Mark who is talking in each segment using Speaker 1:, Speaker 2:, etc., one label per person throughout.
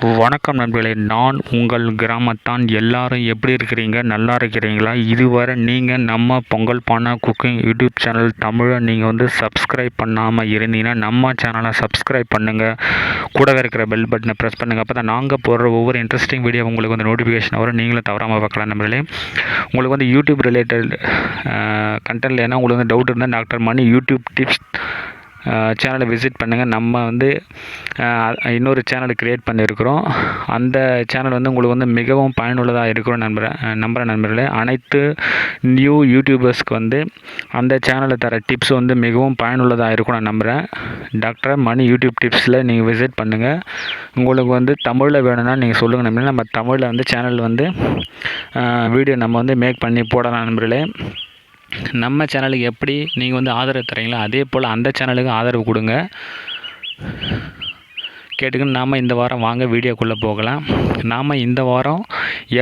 Speaker 1: வணக்கம் நண்பர்களே, நான் உங்கள் கிராமத்தான். எல்லாரும் எப்படி இருக்கிறீங்க? நல்லா இருக்கிறீங்களா? இதுவரை நீங்கள் நம்ம பொங்கல் பானை குக்கிங் யூடியூப் சேனல் தமிழை நீங்கள் சப்ஸ்கிரைப் பண்ணாமல் இருந்தீங்கன்னா நம்ம சேனலை சப்ஸ்கிரைப் பண்ணுங்கள். கூடவே இருக்கிற பெல் பட்டனை ப்ரெஸ் பண்ணுங்கள். அப்போ தான் நாங்கள் போடுற ஒவ்வொரு இன்ட்ரெஸ்டிங் வீடியோ உங்களுக்கு நோட்டிஃபிகேஷன் வரும். நீங்களும் தவறாமல் பார்க்கலாம் நண்பர்களே. உங்களுக்கு யூடியூப் ரிலேட்டட் கண்டென்ட்டில் ஏன்னா உங்களுக்கு டவுட் இருந்தால் டாக்டர் மணி யூடியூப் டிப்ஸ் சேனலை விசிட் பண்ணுங்கள். நம்ம இன்னொரு சேனல் க்ரியேட் பண்ணியிருக்கிறோம். அந்த சேனல் உங்களுக்கு மிகவும் பயனுள்ளதாக இருக்கிறோம் நம்புகிற நண்பர்களே. அனைத்து நியூ யூடியூபர்ஸ்க்கு அந்த சேனலில் தர டிப்ஸ் மிகவும் பயனுள்ளதாக இருக்கும் நான் நம்புகிறேன். டாக்டர் மணி யூடியூப் டிப்ஸில் நீங்கள் விசிட் பண்ணுங்கள். உங்களுக்கு தமிழில் வேணும்னா நீங்கள் சொல்லுங்கள் நண்பர்களே. நம்ம தமிழில் சேனல் வீடியோ நம்ம மேக் பண்ணி போடலாம் நண்பர்களே. நம்ம சேனலுக்கு எப்படி நீங்கள் ஆதரவு தரீங்களோ அதே போல் அந்த சேனலுக்கு ஆதரவு கொடுங்க. கேட்டுக்கின்னு நாம் இந்த வாரம் வாங்க வீடியோக்குள்ளே போகலாம். நாம் இந்த வாரம்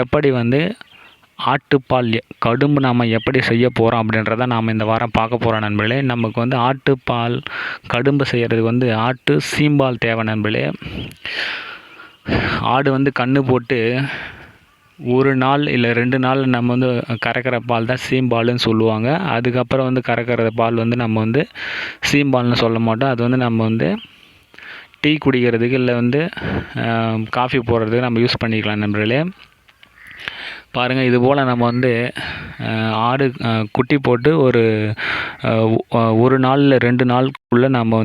Speaker 1: எப்படி ஆட்டுப்பால் கடும்பு நாம் எப்படி செய்ய போகிறோம் அப்படின்றத நாம் இந்த வாரம் பார்க்க போகிறோம் நண்பர்களே. நமக்கு ஆட்டுப்பால் கடும்பு செய்கிறதுக்கு ஆட்டு சீம்பால் தேவை நண்பர்களே. ஆடு கன்று போட்டு ஒரு நாள் இல்லை 2 நாள் நம்ம கறக்கிற பால் தான் சீம்பால்னு சொல்லுவாங்க. அதுக்கப்புறம் கறக்கிற பால் நம்ம சீம்பால்னு சொல்ல மாட்டோம். அது நம்ம டீ குடிக்கிறதுக்கு இல்லை காஃபி போடுறதுக்கு நம்ம யூஸ் பண்ணிக்கலாம் நண்பர்களே. பாருங்கள், இதுபோல் நம்ம ஆடு குட்டி போட்டு ஒரு நாள் இல்லை 2 நாளுக்குள்ளே நம்ம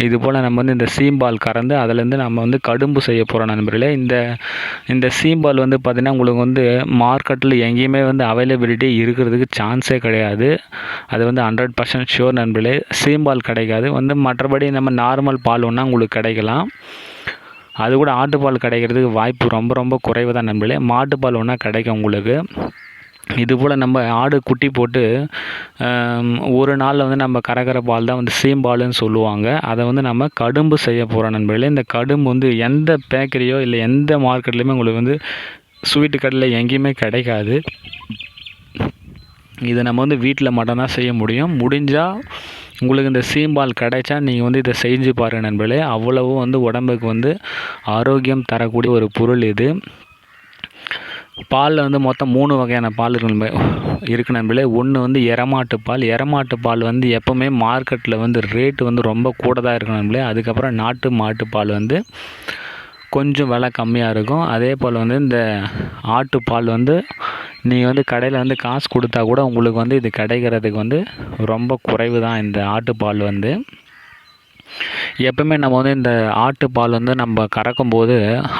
Speaker 1: இதுபோல் நம்ம இந்த சீம்பால் கறந்து அதிலேருந்து நம்ம கடும்பு செய்ய போகிறோம் நண்பர்களே. இந்த சீம்பால் பார்த்திங்கன்னா உங்களுக்கு மார்க்கெட்டில் எங்கேயுமே அவைலபிலிட்டி இருக்கிறதுக்கு சான்ஸே கிடையாது. அது 100% ஷுர் நண்பர்களே. சீம்பால் கிடைக்காது. மற்றபடி நம்ம நார்மல் பால் ஒன்றா உங்களுக்கு கிடைக்கலாம். அது கூட ஆட்டுப்பால் கிடைக்கிறதுக்கு வாய்ப்பு ரொம்ப ரொம்ப குறைவு தான் நண்பர்களே. மாட்டுப்பால் ஒன்றா கிடைக்கும் உங்களுக்கு. இதுபோல் நம்ம ஆடு குட்டி போட்டு ஒரு நாளில் நம்ம கறக்கிற பால் தான் சீம்பால்னு சொல்லுவாங்க. அதை நம்ம கடும்பு செய்ய போகிறோம் நண்பர்களே. இந்த கடும்பு எந்த பேக்கரியோ இல்லை எந்த மார்க்கெட்லேயுமே உங்களுக்கு ஸ்வீட்டு கடையில் எங்கேயுமே கிடைக்காது. இதை நம்ம வீட்டில் மட்டும்தான் செய்ய முடியும். முடிஞ்சால் உங்களுக்கு இந்த சீம்பால் கிடைச்சா நீங்கள் இதை செஞ்சு பாருங்கள் நண்பர்களே. அவ்வளவு உடம்புக்கு ஆரோக்கியம் தரக்கூடிய ஒரு பொருள் இது. பாலில் மொத்தம் 3 வகையான பால் இருக்கு நண்பர்களே. ஒன்று எரமாட்டு பால் எப்போவுமே மார்க்கெட்டில் ரேட்டு ரொம்ப கூட தான் இருக்கும் நண்பர்களே. அதுக்கப்புறம் நாட்டு மாட்டுப்பால் கொஞ்சம் விலை கம்மியாக இருக்கும். அதே போல் இந்த ஆட்டுப்பால் நீங்கள் கடையில் காசு கொடுத்தா கூட உங்களுக்கு இது கிடைக்கிறதுக்கு ரொம்ப குறைவு தான் இந்த ஆட்டுப்பால் எப்பவுமே நம்ம இந்த ஆட்டுப்பால் நம்ம கறக்கும்போது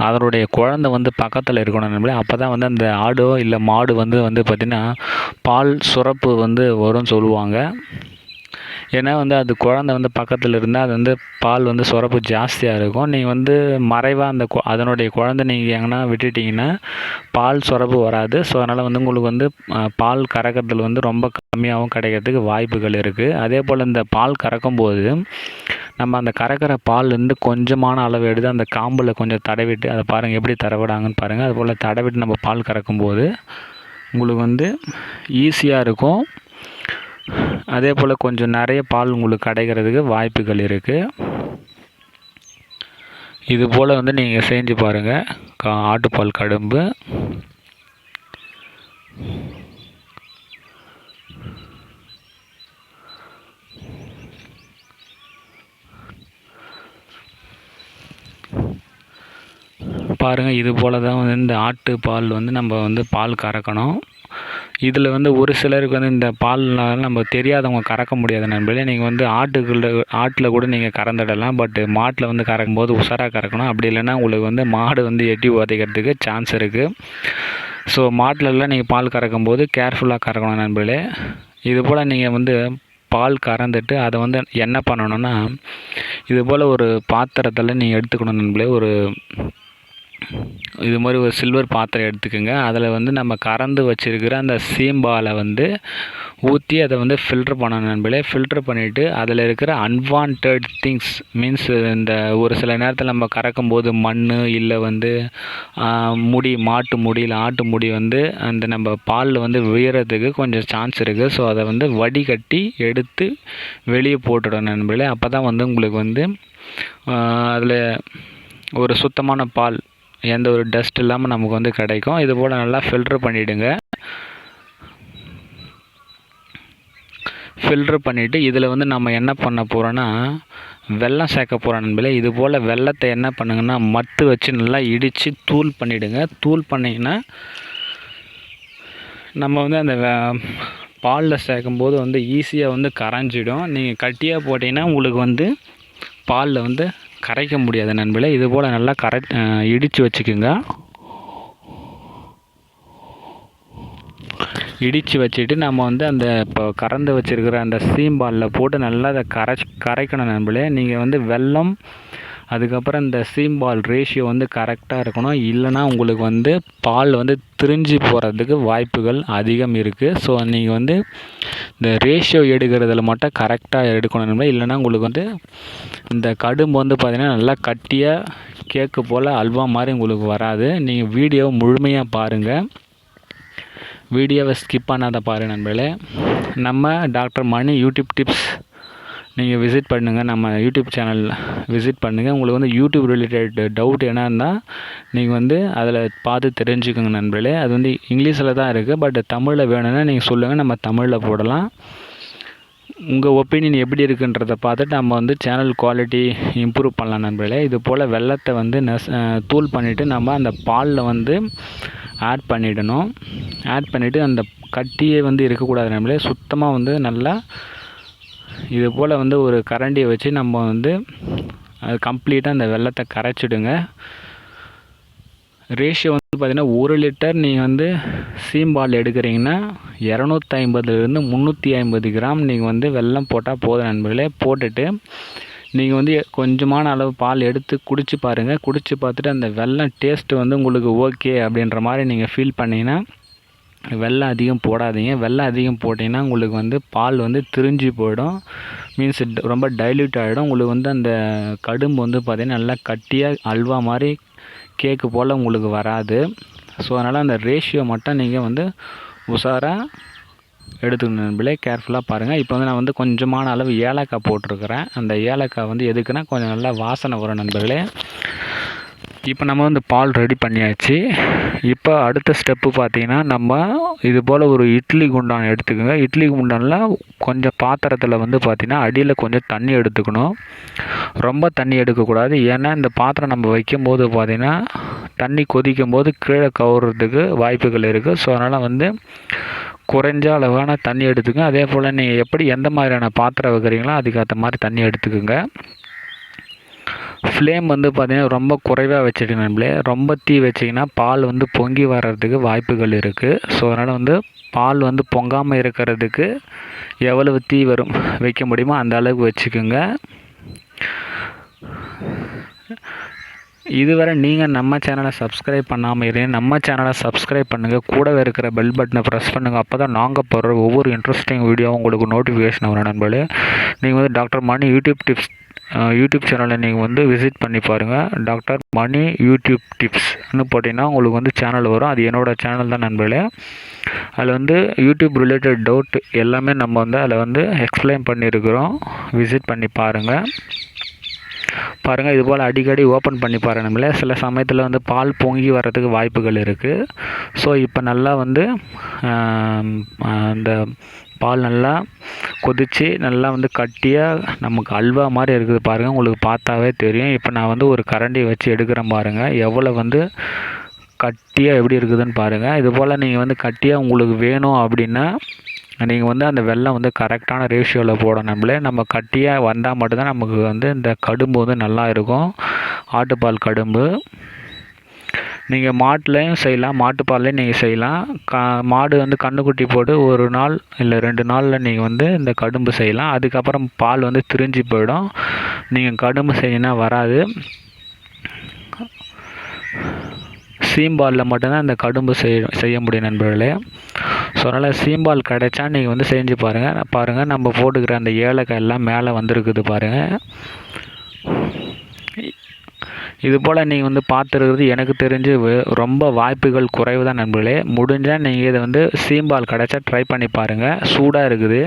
Speaker 1: அதனுடைய குழந்தை பக்கத்தில் இருக்கணும் நண்பர்களே. அப்போ தான் அந்த ஆடோ இல்லை மாடு பார்த்திங்கன்னா பால் சுரப்பு வரும்னு சொல்லுவாங்க. ஏன்னா அது குழந்தை பக்கத்தில் இருந்தால் அது பால் சுரப்பு ஜாஸ்தியாக இருக்கும். நீங்கள் மறைவாக அதனுடைய குழந்தை நீங்கள் எங்கன்னா விட்டுட்டிங்கன்னா பால் சுரப்பு வராது. ஸோ அதனால் உங்களுக்கு பால் கறக்கிறதுல ரொம்ப கம்மியாகவும் கிடைக்கிறதுக்கு வாய்ப்புகள் இருக்குது. அதே போல் இந்த பால் கறக்கும்போது நம்ம அந்த கறக்கிற பால் கொஞ்சமான அளவு எடுத்து அந்த காம்பில் கொஞ்சம் தடவிட்டு அதை பாருங்கள் எப்படி தடவிடாங்கன்னு பாருங்கள். அதுபோல் தடவிட்டு நம்ம பால் கறக்கும்போது உங்களுக்கு ஈஸியாக இருக்கும். அதே போல் கொஞ்சம் நிறைய பால் உங்களுக்கு கிடைக்கிறதுக்கு வாய்ப்புகள் இருக்குது. இதுபோல் நீங்கள் செஞ்சு பாருங்கள் ஆட்டுப்பால் கடும்பு. பாருங்கள், இது போல் தான் இந்த ஆட்டுப்பால் நம்ம பால் கறக்கணும். இதில் ஒரு சிலருக்கு இந்த பால்னால் நம்ம தெரியாதவங்க கறக்க முடியாது நண்பர்களே. நீங்கள் ஆட்டில் கூட நீங்கள் கறந்துடலாம். பட் மாட்டில் கறக்கும்போது உஷாராக கறக்கணும். அப்படி இல்லைன்னா உங்களுக்கு மாடு எட்டி உதைக்கிறதுக்கு சான்ஸ் இருக்குது. ஸோ மாட்டிலலாம் நீங்கள் பால் கறக்கும்போது கேர்ஃபுல்லாக கறக்கணும் நண்பர்களே. இதுபோல் நீங்கள் பால் கறந்துட்டு அதை என்ன பண்ணணுன்னா இதுபோல் ஒரு பாத்திரத்தில் நீங்கள் எடுத்துக்கணும் நண்பர்களே. இது மாதிரி ஒரு சில்வர் பாத்திரம் எடுத்துக்கோங்க. அதில் நம்ம கறந்து வச்சுருக்கிற அந்த சீம்பாலை ஊற்றி அதை ஃபில்ட்ரு பண்ணணும் நண்பர்களே. ஃபில்ட்ரு பண்ணிவிட்டு அதில் இருக்கிற அன்வான்ட் திங்ஸ் மீன்ஸ் இந்த ஒரு சில நேரத்தில் நம்ம கறக்கும்போது மண் இல்லை முடி மாட்டு முடி இல்லை ஆட்டு முடி அந்த நம்ம பாலில் விழுறதுக்கு கொஞ்சம் சான்ஸ் இருக்குது. ஸோ அதை வடிகட்டி எடுத்து வெளியே போட்டுடணும் நண்பர்களே. அப்போ தான் உங்களுக்கு அதில் ஒரு சுத்தமான பால், எந்த ஒரு டஸ்ட் இல்லாமல் நமக்கு வந்து கிடைக்கும். இது போல் நல்லா ஃபில்ட்ரு பண்ணிவிடுங்க. ஃபில்ட்ரு பண்ணிவிட்டு இதில் வந்து நம்ம என்ன பண்ண போகிறோன்னா வெல்லம் சேர்க்க போகிறோம் நண்பர்களே. இது போல் வெல்லத்தை என்ன பண்ணுங்கன்னா மத்து வச்சு நல்லா இடித்து தூள் பண்ணிவிடுங்க. தூள் பண்ணிங்கன்னா நம்ம வந்து அந்த பாலில் சேர்க்கும்போது வந்து ஈஸியாக வந்து கரைஞ்சிடும். நீங்கள் கட்டியாக போட்டிங்கன்னா உங்களுக்கு வந்து பாலில் வந்து கரைக்க முடியாது நண்பர்களே. இது போல் நல்லா இடித்து வச்சுக்கோங்க. இடித்து வச்சுட்டு நம்ம வந்து அந்த இப்போ கறந்து வச்சுருக்கிற அந்த சீம்பாலில் போட்டு நல்லா அதை கரைக்கணும் நண்பர்களே. நீங்கள் வந்து வெல்லம் அதுக்கப்புறம் இந்த சீம்பால் ரேஷியோ வந்து கரெக்டாக இருக்கணும். இல்லைனா உங்களுக்கு வந்து பால் வந்து திரிஞ்சு போகிறதுக்கு வாய்ப்புகள் அதிகம் இருக்குது. ஸோ நீங்கள் வந்து இந்த ரேஷியோ எடுக்கிறதுல மட்டும் கரெக்டாக எடுக்கணும் நண்பர்களே. இல்லைனா உங்களுக்கு வந்து இந்த கடும்பு வந்து பார்த்திங்கன்னா நல்லா கட்டியாக கேக்கு போல் அல்வா மாதிரி உங்களுக்கு வராது. நீங்கள் வீடியோவை முழுமையாக பாருங்கள். வீடியோவை ஸ்கிப் பண்ணாத பாருங்கள் நண்பர்களே. நம்ம டாக்டர் மணி யூடியூப் டிப்ஸ் நீங்கள் விசிட் பண்ணுங்கள். நம்ம யூடியூப் சேனல் விசிட் பண்ணுங்கள். உங்களுக்கு வந்து யூடியூப் ரிலேட்டட் டவுட் என்ன இருந்தால் நீங்கள் வந்து அதில் பார்த்து தெரிஞ்சுக்கோங்க நண்பர்களே. அது வந்து இங்கிலீஷில் தான் இருக்குது. பட் தமிழில் வேணும்னா நீங்கள் சொல்லுங்கள், நம்ம தமிழில் போடலாம். உங்கள் ஒப்பீனியன் எப்படி இருக்குன்றதை பார்த்துட்டு நம்ம வந்து சேனல் குவாலிட்டி இம்ப்ரூவ் பண்ணலாம் நண்பர்களே. இது போல் வெல்லத்தை வந்து தூள் பண்ணிவிட்டு நம்ம அந்த பாலில் வந்து ஆட் பண்ணிவிடணும். ஆட் பண்ணிவிட்டு அந்த கட்டியே வந்து இருக்கக்கூடாது நண்பர்களே. சுத்தமாக வந்து நல்லா இது போல் வந்து ஒரு கரண்டியை வச்சு நம்ம வந்து அது கம்ப்ளீட்டாக அந்த வெல்லத்தை கரைச்சிடுங்க. ரேஷியோ வந்து பார்த்திங்கன்னா 1 லிட்டர் நீங்கள் வந்து சீம்பால் எடுக்கிறீங்கன்னா 250லேருந்து 350 கிராம் நீங்கள் வந்து வெல்லம் போட்டால் போதும் நண்பர்களே. போட்டுட்டு நீங்கள் வந்து கொஞ்சமான அளவு பால் எடுத்து குடித்து பாருங்கள். குடித்து பார்த்துட்டு அந்த வெல்லம் டேஸ்ட்டு வந்து உங்களுக்கு ஓகே அப்படின்ற மாதிரி நீங்கள் ஃபீல் பண்ணிங்கன்னா வெல்லம் அதிகம் போடாதீங்க. வெல்லம் அதிகம் போட்டிங்கன்னா உங்களுக்கு வந்து பால் வந்து திரிஞ்சு போயிடும். மீன்ஸ் ரொம்ப டைல்யூட் ஆகிடும். உங்களுக்கு வந்து அந்த கடும்பு வந்து பார்த்திங்கன்னா நல்லா கட்டியாக அல்வா மாதிரி கேக்கு போல் உங்களுக்கு வராது. ஸோ அதனால் அந்த ரேஷியோ மட்டும் நீங்கள் வந்து உஷாராக எடுத்துக்கணும் நண்பர்களே. கேர்ஃபுல்லாக பாருங்கள். இப்போ வந்து நான் வந்து கொஞ்சமான அளவு ஏலக்காய் போட்டிருக்கிறேன். அந்த ஏலக்காய் வந்து எதுக்குன்னா கொஞ்சம் நல்லா வாசனை வரும் நண்பர்களே. இப்போ நம்ம வந்து பால் ரெடி பண்ணியாச்சு. இப்போ அடுத்த ஸ்டெப்பு பார்த்திங்கன்னா நம்ம இது போல் ஒரு இட்லி குண்டான் எடுத்துக்கோங்க. இட்லி குண்டானில் கொஞ்சம் பாத்திரத்தில் வந்து பார்த்திங்கன்னா அடியில் கொஞ்சம் தண்ணி எடுத்துக்கணும். ரொம்ப தண்ணி எடுக்கக்கூடாது. ஏன்னா இந்த பாத்திரம் நம்ம வைக்கும்போது பார்த்திங்கன்னா தண்ணி கொதிக்கும் போது கீழே கவுறதுக்கு வாய்ப்புகள் இருக்குது. ஸோ அதனால் வந்து குறைஞ்ச அளவான தண்ணி எடுத்துக்கோங்க. அதே போல் நீங்கள் எப்படி எந்த மாதிரியான பாத்திரம் வைக்கிறீங்களோ அதுக்கேற்ற மாதிரி தண்ணி எடுத்துக்கோங்க. ஃப்ளேம் வந்து பார்த்திங்கன்னா ரொம்ப குறைவாக வச்சுட்டு நண்பர்களே. ரொம்ப தீ வச்சிங்கன்னா பால் வந்து பொங்கி வர்றதுக்கு வாய்ப்புகள் இருக்குது. ஸோ அதனால் வந்து பால் வந்து பொங்காமல் இருக்கிறதுக்கு எவ்வளவு தீ வைக்க முடியுமோ அந்த அளவுக்கு வச்சுக்கோங்க. இதுவரை நீங்கள் நம்ம சேனலை சப்ஸ்கிரைப் பண்ணாமல் இருங்க. நம்ம சேனலை சப்ஸ்கிரைப் பண்ணுங்கள். கூடவே இருக்கிற பெல் பட்டனை ப்ரெஸ் பண்ணுங்கள். அப்போ தான் நாங்கள் போடுற ஒவ்வொரு இன்ட்ரெஸ்டிங் வீடியோவும் உங்களுக்கு நோட்டிஃபிகேஷன் வரும் நண்பர்களே. நீங்கள் வந்து டாக்டர் மணி யூடியூப் சேனலை நீங்கள் வந்து விசிட் பண்ணி பாருங்கள். டாக்டர் மணி யூடியூப் டிப்ஸ்னு போட்டிங்கன்னா உங்களுக்கு வந்து சேனல் வரும். அது என்னோடய சேனல் தான் நண்பர்களே. அதில் வந்து யூடியூப் ரிலேட்டட் டவுட் எல்லாமே நம்ம வந்து அதில் வந்து எக்ஸ்பிளைன் பண்ணியிருக்கிறோம். விசிட் பண்ணி பாருங்கள். இது போல் அடிக்கடி ஓப்பன் பண்ணி பாருங்கள் நம்மளே. சில சமயத்தில் வந்து பால் பொங்கி வர்றதுக்கு வாய்ப்புகள் இருக்குது. ஸோ இப்போ நல்லா வந்து அந்த பால் நல்லா கொதித்து நல்லா வந்து கட்டியாக நமக்கு அல்வா மாதிரி இருக்குது பாருங்கள். உங்களுக்கு பார்த்தாவே தெரியும். இப்போ நான் வந்து ஒரு கரண்டியை வச்சு எடுக்கிறேன் பாருங்கள். எவ்வளோ வந்து கட்டியாக எப்படி இருக்குதுன்னு பாருங்கள். இது போல் நீங்கள் வந்து கட்டியாக உங்களுக்கு வேணும் அப்படின்னா நீங்கள் வந்து அந்த வெல்லம் வந்து கரெக்டான ரேஷியோவில் போடணும் நம்மளே. நம்ம கட்டியாக வந்தால் மட்டும்தான் நமக்கு வந்து இந்த கடும்பு வந்து நல்லா இருக்கும். ஆட்டுப்பால் கடும்பு நீங்கள் மாட்டுலையும் செய்யலாம், மாட்டுப்பால்லையும் நீங்கள் செய்யலாம். மாடு வந்து கன்றுக்குட்டி போட்டு 1 நாள் இல்லை 2 நாளில் நீங்கள் வந்து இந்த கடும்பு செய்யலாம். அதுக்கப்புறம் பால் வந்து திரிஞ்சு போயிடும். நீங்கள் கடும்பு செய்யினா வராது. சீம்பாலில் மட்டும்தான் இந்த கடும்பு செய்ய முடியும் நண்பர்களே. ஸோ அதனால் சீம்பால் கிடைச்சா நீங்கள் வந்து செஞ்சு பாருங்கள். நம்ம போட்டுக்கிற அந்த ஏலக்காய் எல்லாம் மேலே வந்திருக்குது பாருங்கள். இது போல் நீங்கள் வந்து பார்த்துருக்கிறது எனக்கு தெரிஞ்சு ரொம்ப வாய்ப்புகள் குறைவு தான் நண்பர்களே. முடிஞ்சால் நீங்கள் இதை வந்து சீம்பால் கிடைச்சா ட்ரை பண்ணி பாருங்கள். சூடாக இருக்குது.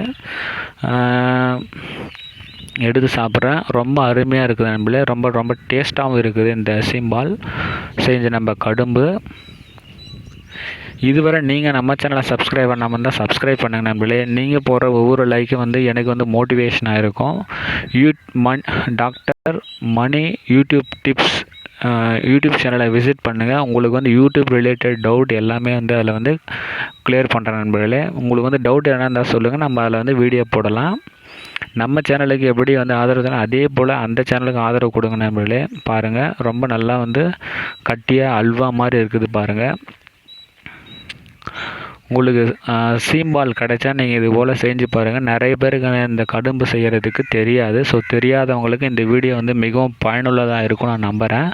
Speaker 1: எடுத்து சாப்பிட்றேன். ரொம்ப அருமையாக இருக்குது நண்பர்களே. ரொம்ப ரொம்ப டேஸ்ட்டாகவும் இருக்குது இந்த சீம்பால் செஞ்ச நம்ம கடும்பு. இதுவரை நீங்கள் நம்ம சேனலை சப்ஸ்கிரைப் பண்ணாமல் இருந்தால் சப்ஸ்கிரைப் பண்ணுங்கள் நண்பர்களே. நீங்கள் போடுற ஒவ்வொரு லைக்கும் வந்து எனக்கு வந்து மோட்டிவேஷனாக இருக்கும். டாக்டர் மணி யூடியூப் டிப்ஸ் யூடியூப் சேனலை விசிட் பண்ணுங்கள். உங்களுக்கு வந்து யூடியூப் ரிலேட்டட் டவுட் எல்லாமே வந்து அதில் வந்து கிளியர் பண்ணுறேன் நண்பர்களே. உங்களுக்கு வந்து டவுட் என்ன இருந்தால் சொல்லுங்கள், நம்ம அதில் வந்து வீடியோ போடலாம். நம்ம சேனலுக்கு எப்படி வந்து ஆதரவு தரணும் அதே போல் அந்த சேனலுக்கு ஆதரவு கொடுங்க நண்பர்களே. பாருங்கள், ரொம்ப நல்லா வந்து கட்டியாக அல்வா மாதிரி இருக்குது பாருங்கள். உங்களுக்கு சீம்பால் கிடைச்சா நீங்கள் இது போல் செஞ்சு பாருங்கள். நிறைய பேருக்கு இந்த கடும்பு செய்கிறதுக்கு தெரியாது. ஸோ தெரியாதவங்களுக்கு இந்த வீடியோ வந்து மிகவும் பயனுள்ளதாக இருக்கும் நான் நம்புகிறேன்.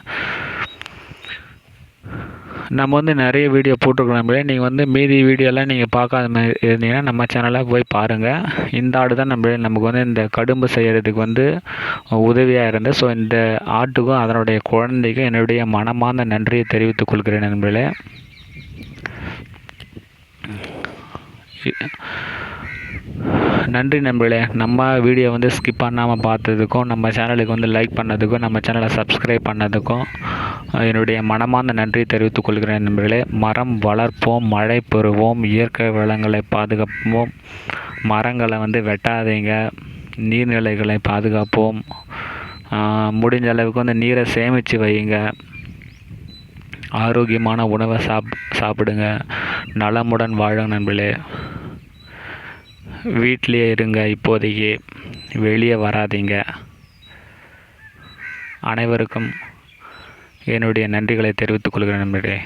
Speaker 1: நம்ம வந்து நிறைய வீடியோ போட்டிருக்கோம். நீங்கள் வந்து மீதி வீடியோலாம் நீங்கள் பார்க்காத மாதிரி இருந்தீங்கன்னா நம்ம சேனலாக போய் பாருங்கள். இந்த ஆடு தான் நமக்கு வந்து இந்த கடும்பு செய்கிறதுக்கு வந்து உதவியாக இருந்தது. ஸோ இந்த ஆட்டுக்கும் அதனுடைய குழந்தைக்கும் என்னுடைய மனமார்ந்த நன்றியை தெரிவித்துக் கொள்கிறேன் நண்பர்களே. நன்றி நண்பர்களே. நம்ம வீடியோ வந்து ஸ்கிப் பண்ணாமல் பார்த்ததுக்கும், நம்ம சேனலுக்கு வந்து லைக் பண்ணதுக்கும், நம்ம சேனலை சப்ஸ்கிரைப் பண்ணதுக்கும் என்னுடைய மனமார்ந்த நன்றியை தெரிவித்துக் கொள்கிறேன் நண்பர்களே. மரம் வளர்ப்போம், மழை பெறுவோம், இயற்கை வளங்களை பாதுகாப்போம், மரங்களை வந்து வெட்டாதீங்க, நீர்நிலைகளை பாதுகாப்போம், முடிஞ்ச அளவுக்கு வந்து நீரை சேமித்து வையுங்க, ஆரோக்கியமான உணவை சாப்பிடுங்க, நலமுடன் வாழுங்க நண்பர்களே. வீட்டிலேயே இருங்க, இப்போதைக்கு வெளியே வராதீங்க. அனைவருக்கும் என்னுடைய நன்றிகளை தெரிவித்துக் கொள்கிறேன் நண்பர்களே.